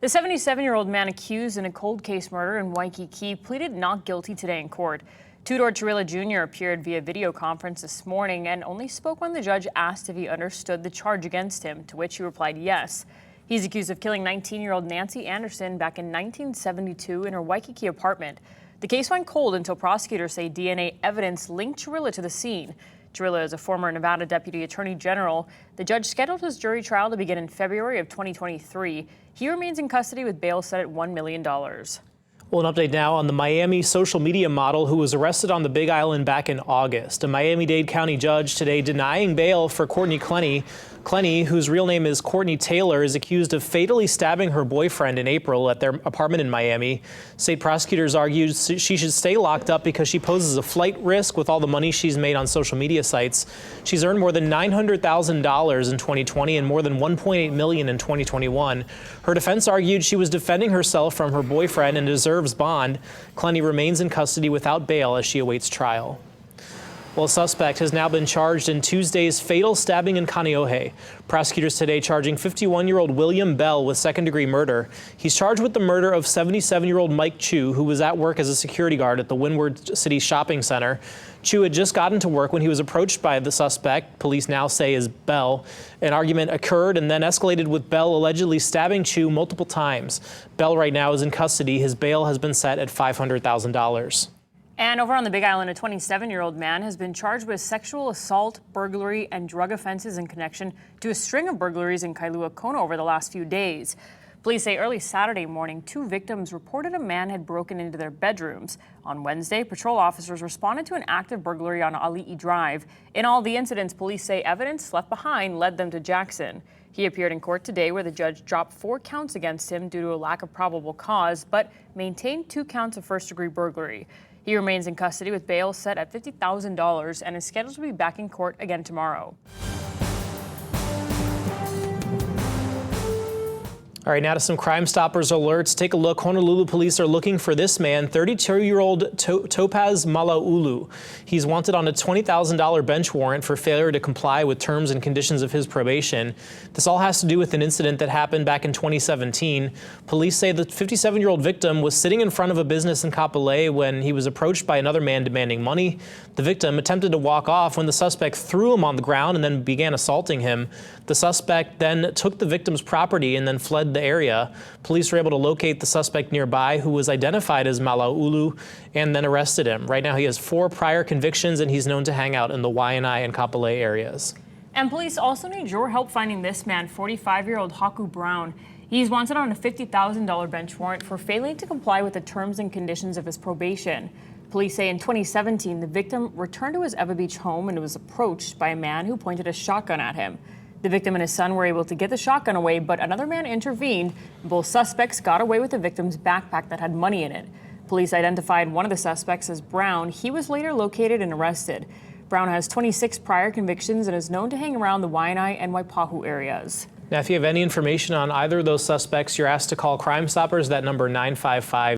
The 77-year-old man accused in a cold case murder in Waikiki pleaded not guilty today in court. Tudor Chirilla Jr. appeared via video conference this morning and only spoke when the judge asked if he understood the charge against him, to which he replied yes. He's accused of killing 19-year-old Nancy Anderson back in 1972 in her Waikiki apartment. The case went cold until prosecutors say DNA evidence linked Chirilla to the scene. Chirilla is a former Nevada Deputy Attorney General. The judge scheduled his jury trial to begin in February of 2023. He remains in custody with bail set at $1 million. Well, an update now on the Miami social media model who was arrested on the Big Island back in August. A Miami-Dade County judge today denying bail for Courtney Clenny. Clenny, whose real name is Courtney Taylor, is accused of fatally stabbing her boyfriend in April at their apartment in Miami. State prosecutors argued she should stay locked up because she poses a flight risk with all the money she's made on social media sites. She's earned more than $900,000 in 2020 and more than $1.8 million in 2021. Her defense argued she was defending herself from her boyfriend and deserves bond. Clenny remains in custody without bail as she awaits trial. Well, a suspect has now been charged in Tuesday's fatal stabbing in Kaneohe. Prosecutors today charging 51-year-old William Bell with second-degree murder. He's charged with the murder of 77-year-old Mike Chu, who was at work as a security guard at the Windward City Shopping Center. Chu had just gotten to work when he was approached by the suspect, police now say is Bell. An argument occurred and then escalated with Bell allegedly stabbing Chu multiple times. Bell right now is in custody. His bail has been set at $500,000. And over on the Big Island, a 27-year-old man has been charged with sexual assault, burglary, and drug offenses in connection to a string of burglaries in Kailua Kona over the last few days. Police say early Saturday morning, 2 victims reported a man had broken into their bedrooms. On Wednesday, patrol officers responded to an active burglary on Ali'i Drive. In all the incidents, police say evidence left behind led them to Jackson. He appeared in court today where the judge dropped 4 counts against him due to a lack of probable cause, but maintained 2 counts of first-degree burglary. He remains in custody with bail set at $50,000 and is scheduled to be back in court again tomorrow. All right, now to some Crime Stoppers alerts. Take a look. Honolulu police are looking for this man, 32-year-old Topaz Malaulu. He's wanted on a $20,000 bench warrant for failure to comply with terms and conditions of his probation. This all has to do with an incident that happened back in 2017. Police say the 57-year-old victim was sitting in front of a business in Kapolei when he was approached by another man demanding money. The victim attempted to walk off when the suspect threw him on the ground and then began assaulting him. The suspect then took the victim's property and then fled the area. Police were able to locate the suspect nearby, who was identified as Malaulu, and then arrested him. Right now he has 4 prior convictions and he's known to hang out in the Waianae and Kapolei areas. And police also need your help finding this man, 45-year-old Haku Brown. He's wanted on a $50,000 bench warrant for failing to comply with the terms and conditions of his probation. Police say in 2017, the victim returned to his Ewa Beach home and was approached by a man who pointed a shotgun at him. The victim and his son were able to get the shotgun away, but another man intervened. Both suspects got away with the victim's backpack that had money in it. Police identified one of the suspects as Brown. He was later located and arrested. Brown has 26 prior convictions and is known to hang around the Waianae and Waipahu areas. Now, if you have any information on either of those suspects, you're asked to call Crime Stoppers. That number 955